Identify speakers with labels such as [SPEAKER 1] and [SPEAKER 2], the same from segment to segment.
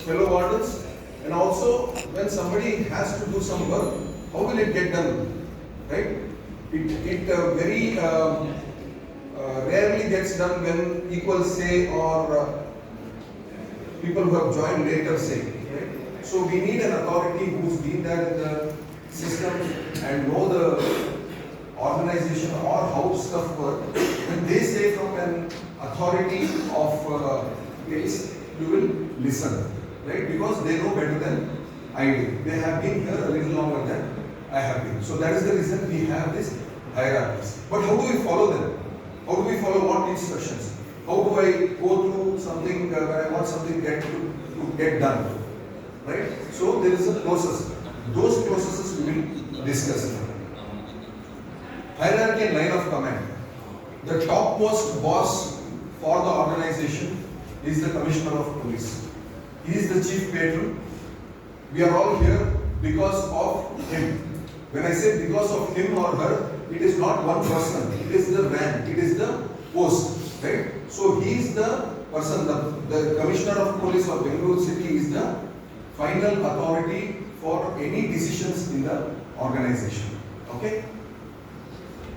[SPEAKER 1] fellow wardens, and also when somebody has to do some work, how will it get done, right? It very rarely gets done when equal say or people who have joined later say, right? So we need an authority who's been there in the system and know the organization or how stuff work. When they say from an authority of place, you will listen, right? Because they know better than I do. They have been here a little longer than I have been. So that is the reason we have this hierarchies. But how do we follow them? How do we follow what instructions? How do I go through something where I want something to get done? Right? So there is a process. Those processes we will discuss now. Hierarchy and line of command. The topmost boss for the organization is the Commissioner of Police. He is the chief patron. We are all here because of him. When I say because of him or her, it is not one person. It is the rank. It is the post. Right? So he is the person, the Commissioner of Police of Bengaluru City is the final authority for any decisions in the organization. Okay?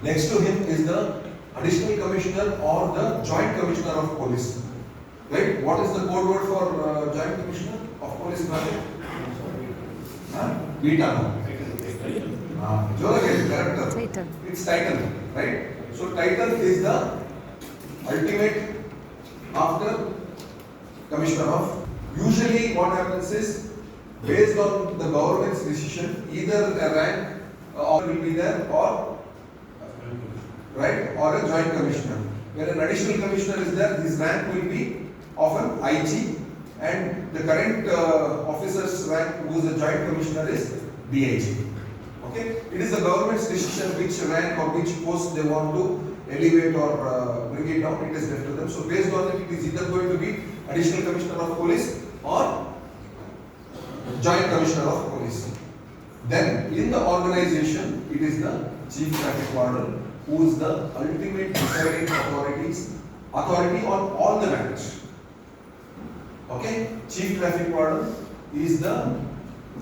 [SPEAKER 1] Next to him is the Additional Commissioner or the Joint Commissioner of Police. Right? What is the code word for Joint Commissioner of Police? Beta. Titan. It's Titan, right? So Titan is the ultimate after Commissioner of. Usually what happens is, based on the government's decision, either a rank or will be there or right or a joint commissioner. When an additional commissioner is there, his rank will be of an IG, and the current officer's rank, who is a joint commissioner, is DIG. Okay, it is the government's decision which rank or which post they want to elevate or bring it down. It is left to them. So based on it, it is either going to be additional commissioner of police or joint commissioner of police. Then in the organization, it is the chief traffic warden who is the ultimate deciding authority on all the matters. Okay, chief traffic warden is the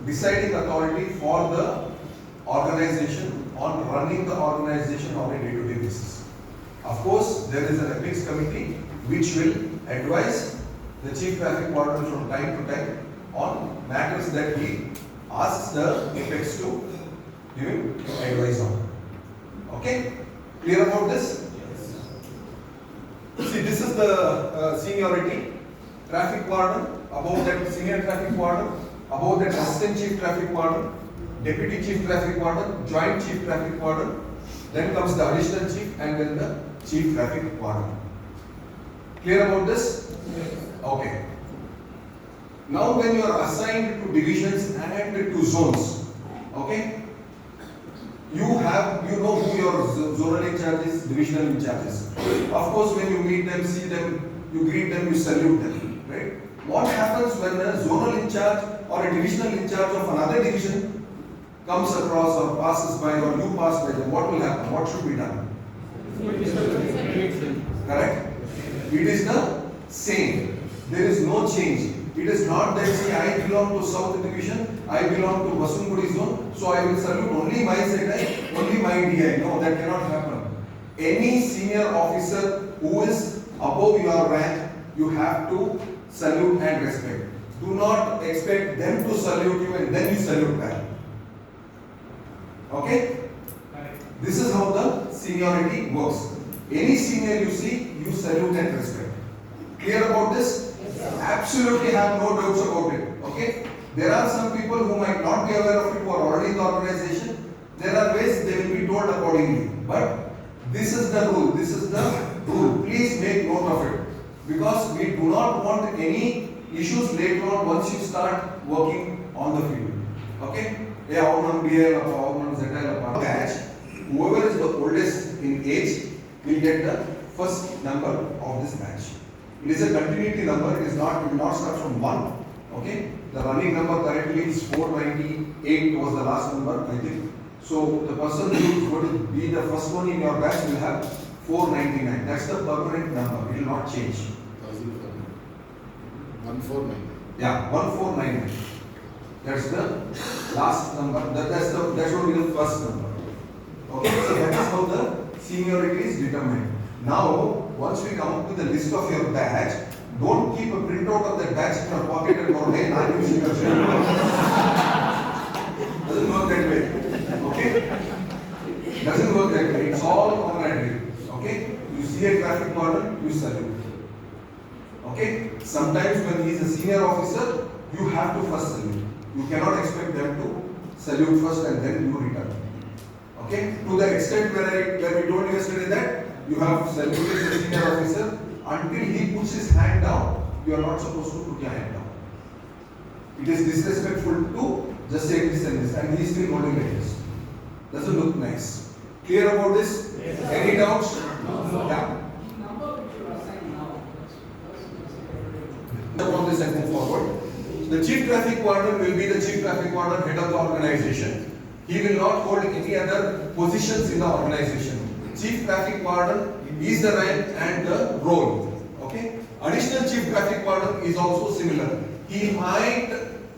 [SPEAKER 1] deciding authority for the organization on running the organization on a day-to-day basis. Of course, there is an ethics committee which will advise the chief traffic warden from time to time on matters that he asks the apex to give him advice on. Okay? Clear about this? Yes. See, this is the seniority. Traffic warden, above that senior traffic warden, above that assistant chief traffic warden, deputy chief traffic warden, joint chief traffic warden, then comes the additional chief and then the chief traffic warden. Clear about this? Yes. Okay. Now when you are assigned to divisions and to zones, okay, you know who your zonal in charge is, divisional in charge is. Of course, when you meet them, see them, you greet them, you salute them, right? What happens when a zonal in charge or a divisional in charge of another division comes across or passes by or you pass by them? What will happen? What should be done? Correct? It is the same. There is no change. It is not that, see, I belong to South Division, I belong to Vasungudi zone, so I will salute only my ZI, only my DI. No, that cannot happen. Any senior officer who is above your rank, you have to salute and respect. Do not expect them to salute you and then you salute back. Okay? This is how the seniority works. Any senior you see, you salute and respect. Clear about this? Absolutely have no doubts about it. Okay? There are some people who might not be aware of it who are already in the organization. There are ways they will be told accordingly. But this is the rule. This is the rule. Please make note of it. Because we do not want any issues later on once you start working on the field. Okay? Batch, whoever is the oldest in age will get the first number of this batch. It is a continuity number, it will not start from 1. Okay? The running number currently is 498 was the last number, I think. So the person who is going to be the first one in your batch will have 499. That's the permanent number, it will not change.
[SPEAKER 2] 149.
[SPEAKER 1] Yeah, 1499. That's the last number. That should be the first number. Okay, so that is how the seniority is determined. Now, once we come up with the list of your batch, don't keep a printout of that batch in your pocket and go, hey, I'm using your doesn't work that way. Okay? Doesn't work that way. It's all camaraderie. Okay? You see a traffic warden, you salute. Okay? Sometimes when he is a senior officer, you have to first salute. You cannot expect them to salute first and then you return. Okay? To the extent where we told you yesterday that you have saluted the senior officer, until he puts his hand down, you are not supposed to put your hand down. It is disrespectful to just say this and this, and he is still holding like this. Doesn't look nice. Clear about this? Yes. Any doubts? No. Yeah. On this and move forward. The chief traffic warden will be the chief traffic warden, head of the organization. He will not hold any other positions in the organization. Chief traffic warden is the rank and the role. Okay. Additional chief traffic warden is also similar. He might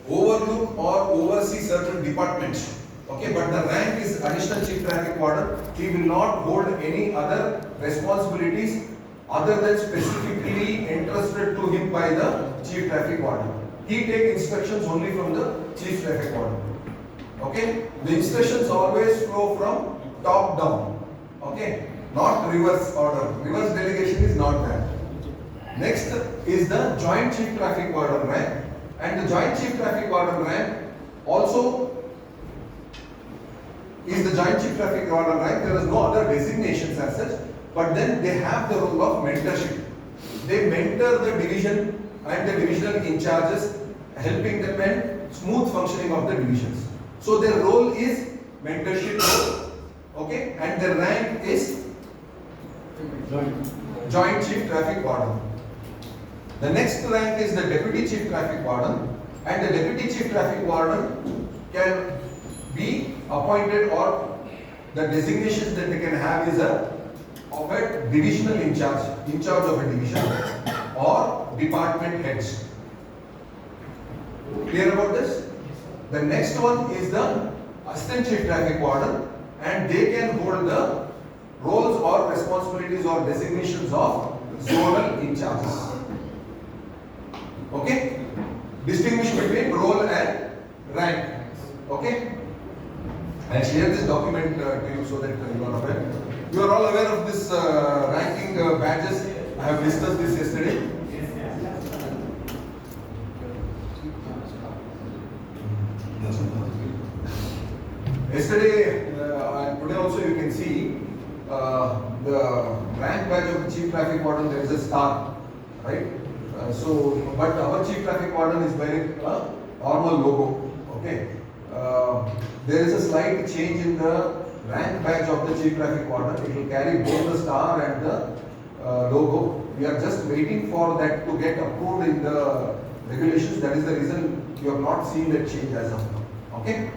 [SPEAKER 1] overlook or oversee certain departments. Okay, but the rank is additional chief traffic warden. He will not hold any other responsibilities other than specifically entrusted to him by the chief traffic warden. He takes instructions only from the chief traffic warden. Okay, the instructions always flow from top down. Okay, not reverse order. Reverse delegation is not there. Next is the joint chief traffic warden rank, and the joint chief traffic warden rank also is the joint chief traffic warden rank. There is no other designations as such, but then they have the role of mentorship. They mentor the division and the divisional in charges, helping them in smooth functioning of the divisions. So their role is mentorship role, okay, and their rank is joint chief traffic warden. The next rank is the deputy chief traffic warden, and the deputy chief traffic warden can be appointed, or the designations that they can have is of a divisional in charge of a division, or department heads. Clear about this? The next one is the assistant chief traffic warden, and they can hold the roles or responsibilities or designations of zonal in charges. Okay? Distinguish between role and rank. Okay? I'll share this document to you so that you are aware. You are all aware of this ranking badges. I have discussed this yesterday. Yesterday and today also you can see the rank badge of the chief traffic warden. There is a star, right? But our chief traffic warden is wearing a normal logo. Okay. There is a slight change in the rank badge of the chief traffic warden. It will carry both the star and the logo. We are just waiting for that to get approved in the regulations. That is the reason you have not seen that change as of now. Okay.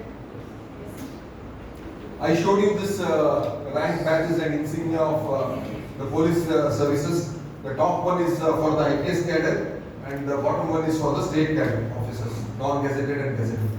[SPEAKER 1] I showed you this rank badges and insignia of the police services. The top one is for the IPS cadre, and the bottom one is for the state cadre officers, non-gazetted and gazetted.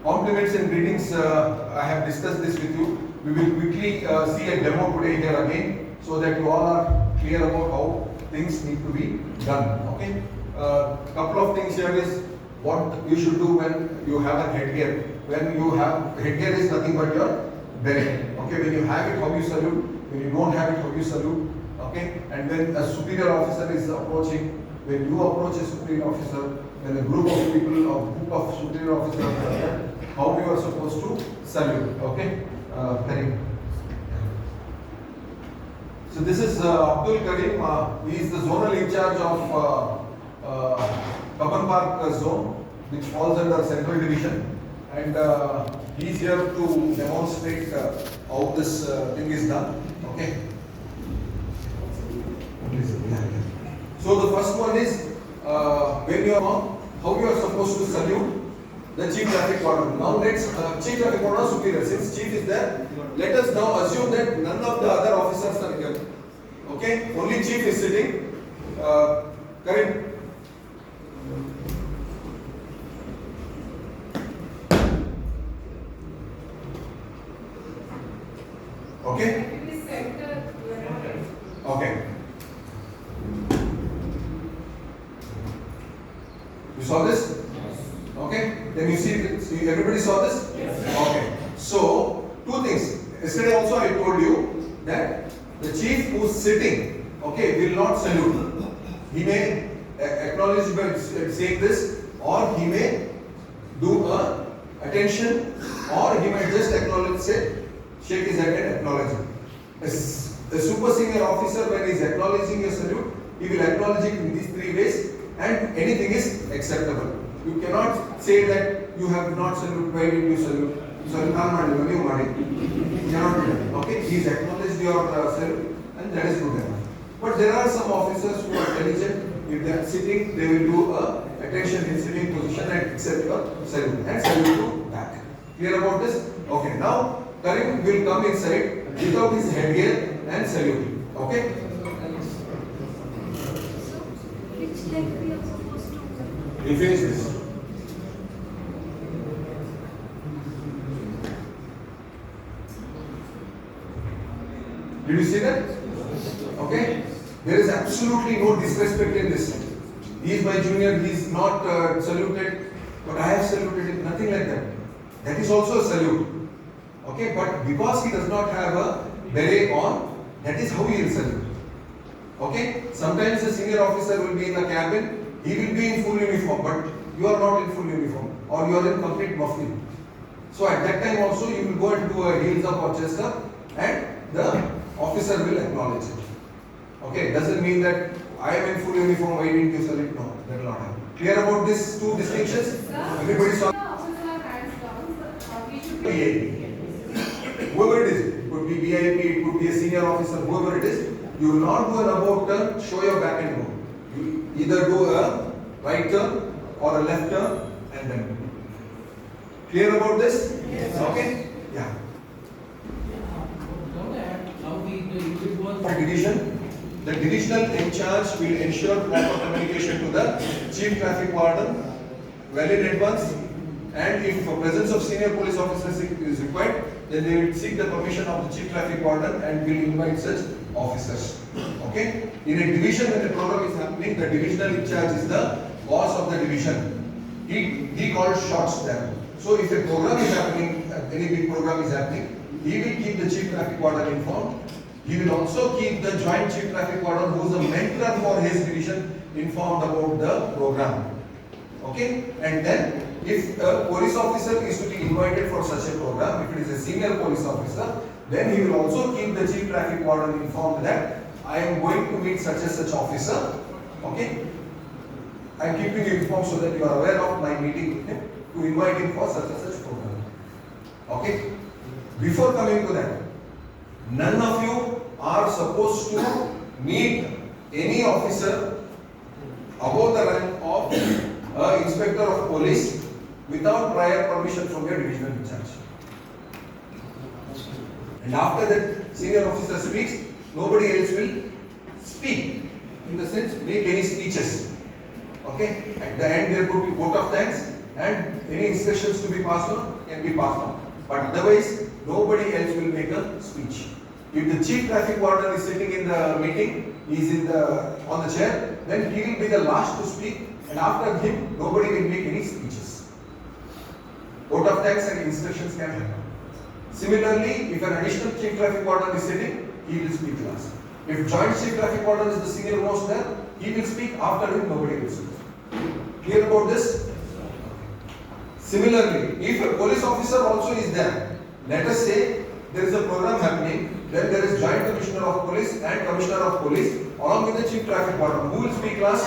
[SPEAKER 1] Compliments and greetings, I have discussed this with you. We will quickly see a demo today here again, so that you all are clear about how things need to be done. Okay. Couple of things here is what you should do when you have a headgear. When you have headgear is nothing but your beret. Okay. When you have it, how you salute. When you don't have it, how you salute. Okay. And when a superior officer is approaching, when you approach a superior officer, when a group of people or group of superior officers are there, how you are supposed to salute. Okay. Karim. So this is Abdul Karim. He is the zonal in charge of Kaban Park zone, which falls under Central Division, and he is here to demonstrate how this thing is done. Okay. So the first one is when you are how you are supposed to salute the chief traffic warden. Now let's chief traffic warden superior. Since chief is there, let us now assume that none of the other officers are here. Okay, only chief is sitting. Karim. Okay? Okay. You saw this? Okay? Then you see, everybody saw this? Yes. Okay. So, two things. Yesterday also I told you that the chief who's sitting, okay, will not salute. He may acknowledge by saying this, or he may do a attention, or he might just acknowledge, shake his hand and acknowledge it. The super senior officer, when he is acknowledging your salute, he will acknowledge it in these three ways, and anything is acceptable. You cannot say that you have not saluted, why did you salute? Salute, you cannot do that. Okay, he is acknowledged your salute, and that is good enough. But there are some officers who are intelligent. If they are sitting, they will do a attention in sitting position and accept your salute and salute you back. Clear about this? Okay, now Karim will come inside without his headgear and salute. Okay?
[SPEAKER 2] So, which leg we are supposed to?
[SPEAKER 1] You finish this. Did you see that? Okay? There is absolutely no disrespect in this. He is my junior, he is not saluted, but I have saluted him, nothing like that. That is also a salute. Okay, but because he does not have a beret on, that is how he will salute. Okay, sometimes the senior officer will be in the cabin, he will be in full uniform, but you are not in full uniform, or you are in complete mufti. So at that time also you will go and do a heels up or chest up, and the officer will acknowledge it. Okay, doesn't mean that I am in full uniform, why didn't you salute? No, that will not happen. Clear about these two distinctions? Everybody saw? Whoever it is, it could be VIP, it could be a senior officer, whoever it is, you will not do an about turn, show your back and go. You either do a right turn or a left turn and then. Clear about this?
[SPEAKER 3] Yes.
[SPEAKER 1] Okay? Yeah. The divisional in charge will ensure proper communication to the chief traffic warden well in advance, and if the presence of senior police officers is required, then they will seek the permission of the chief traffic warden and will invite such officers. Okay? In a division, when a program is happening, the divisional in charge is the boss of the division. He calls shots there. So if a program is happening, any big program is happening, he will keep the chief traffic warden informed. He will also keep the joint chief traffic warden, who is a mentor for his division, informed about the program. Okay? And then, if a police officer is to be invited for such a program, if it is a senior police officer, then he will also keep the chief traffic warden informed that I am going to meet such and such officer. Okay? I am keeping you informed so that you are aware of my meeting with him to invite him for such and such program. Okay? Before coming to that, none of you are supposed to meet any officer above the rank of inspector of police without prior permission from your divisional in charge. And after that senior officer speaks, nobody else will speak, in the sense make any speeches. Okay? At the end there could be vote of thanks, and any instructions to be passed on can be passed on. But otherwise, nobody else will make a speech. If the chief traffic warden is sitting in the meeting, he is on the chair, then he will be the last to speak, and after him, nobody will make any speeches. Vote of thanks and instructions can happen. Similarly, if an additional chief traffic warden is sitting, he will speak last. If joint chief traffic warden is the senior most there, he will speak, after him, nobody will speak. Clear about this? Similarly, if a police officer also is there, let us say there is a program happening, then there is joint commissioner of police and commissioner of police along with the chief traffic warden. Who will speak last?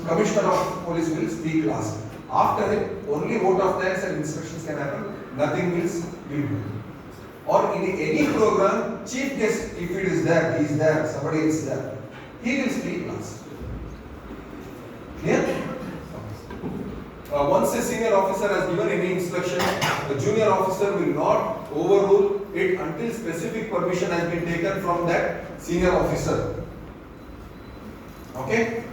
[SPEAKER 1] Commissioner of police will speak last. After him, only vote of thanks and instructions can happen. Nothing else will do. Or in any program, chief guest, if it is there, he is there, somebody else is there, he will speak last. Clear? Once a senior officer has given any instruction, the junior officer will not overrule it until specific permission has been taken from that senior officer. Okay?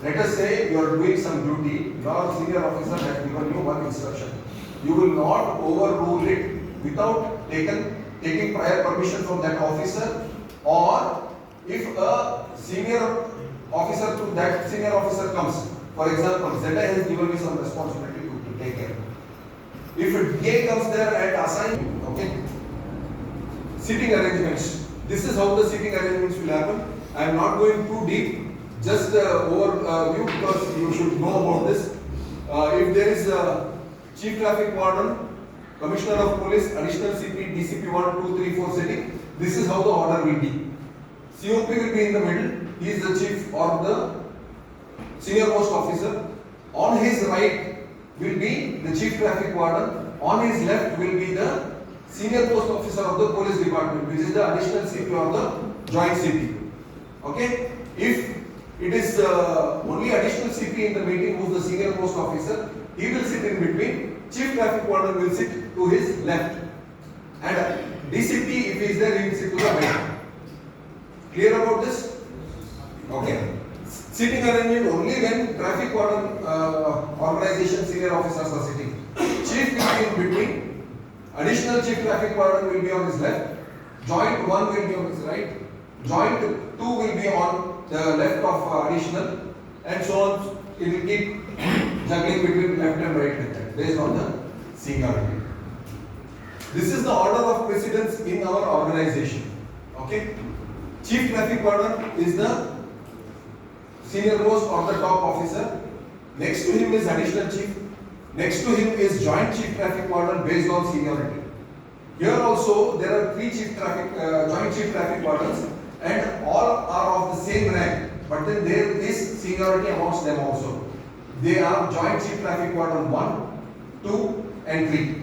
[SPEAKER 1] Let us say you are doing some duty, your senior officer has given you one instruction. You will not overrule it without taking taking prior permission from that officer, or if a senior officer to that senior officer comes, for example, ZI has given me some responsibility to take care. If DA comes there and assign, okay, seating arrangements. This is how the seating arrangements will happen. I am not going too deep, just overview because you should know about this. If there is a chief traffic warden, commissioner of police, additional CP, DCP 1, 2, 3, 4 sitting, this is how the order will be. COP will be in the middle. He is the chief or the senior post officer. On his right will be the chief traffic warden. On his left will be the senior post officer of the police department, which is the additional CP or the joint CP. Okay? If it is only additional CP in the meeting who is the senior post officer, he will sit in between. Chief traffic warden will sit to his left. And DCP, if he is there, he will sit to the right. Clear about this? Okay. Sitting arrangement only when traffic warden organization senior officers are sitting. Chief will be in between. Additional chief traffic warden will be on his left. Joint 1 will be on his right. Joint 2 will be on the left of additional, and so on. It will keep juggling between left and right like that, based on the seniority. This is the order of precedence in our organization. Okay. Chief traffic warden is the senior most or the top officer. Next to him is additional chief. Next to him is joint chief traffic warden based on seniority. Here also there are three joint chief traffic wardens, and all are of the same rank. But then there is seniority amongst them also. They are joint chief traffic warden 1, 2, and 3.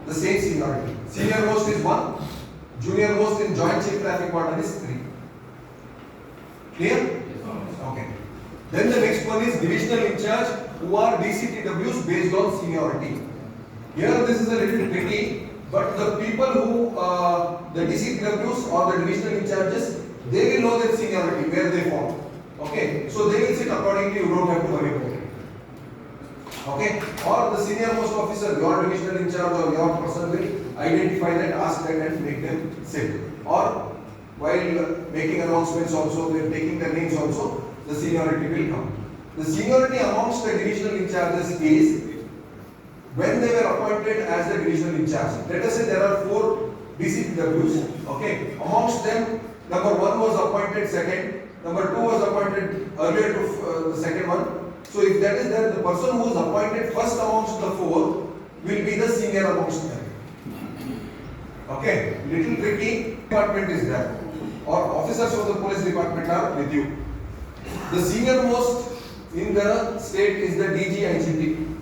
[SPEAKER 1] The same seniority. Senior most is 1. Junior most in joint chief traffic warden is 3. Clear? Okay. Then the next one is divisional in charge, who are DCTWs based on seniority. Here this is a little tricky, but the people who the DCTWs or the divisional in charges, they will know their seniority where they fall. Okay, so they will sit accordingly. You don't have to worry about it. Okay, or the senior most officer, your divisional in charge or your person will identify that, ask that, and make them sit. Or while making announcements also, they are taking their names also, the seniority will come. The seniority amongst the divisional in charges is when they were appointed as the divisional in charge. Let us say there are 4 DCTWs. Okay, amongst them, number 1 was appointed second, number 2 was appointed earlier to the second one. So if that is there, the person who is appointed first amongst the 4 will be the senior amongst them. Okay, little tricky. Department is there, or officers of the police department are with you. The senior most in the state is the DG IGP.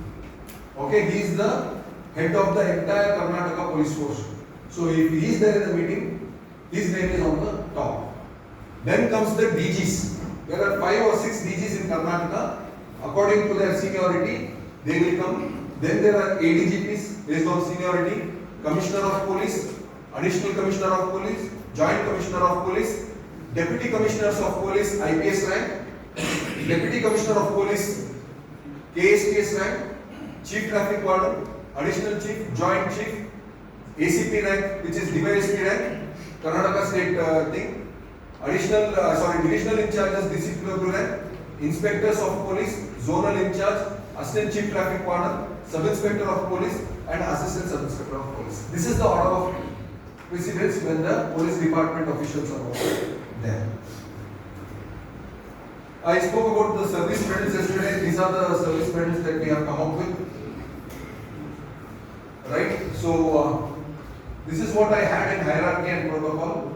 [SPEAKER 1] Okay, he is the head of the entire Karnataka police force. So if he is there in the meeting, his name is on the top. Then comes the DGs. There are 5 or 6 DGs in Karnataka. According to their seniority, they will come. Then there are ADGPs based on seniority, Commissioner of Police, Additional Commissioner of Police, Joint Commissioner of Police, Deputy Commissioners of Police IPS rank, Deputy Commissioner of Police KSPS rank, Chief Traffic Warden, Additional Chief, Joint Chief, ACP rank, which is DYSP rank, Karnataka state thing, divisional in charges DCPW rank, Inspectors of Police, Zonal in charge, Assistant Chief Traffic Warden, Sub Inspector of Police, and Assistant Sub Inspector of Police. This is the order of precedence when the police department officials are also there. I spoke about the service medals yesterday. These are the service medals that we have come up with. Right? So, this is what I had in hierarchy and protocol.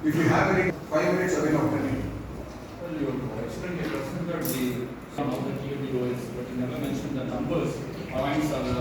[SPEAKER 1] If you have any 5 minutes away of time.
[SPEAKER 3] Well, you explained a person that some of the TABOs, but you never mentioned the numbers. Points are the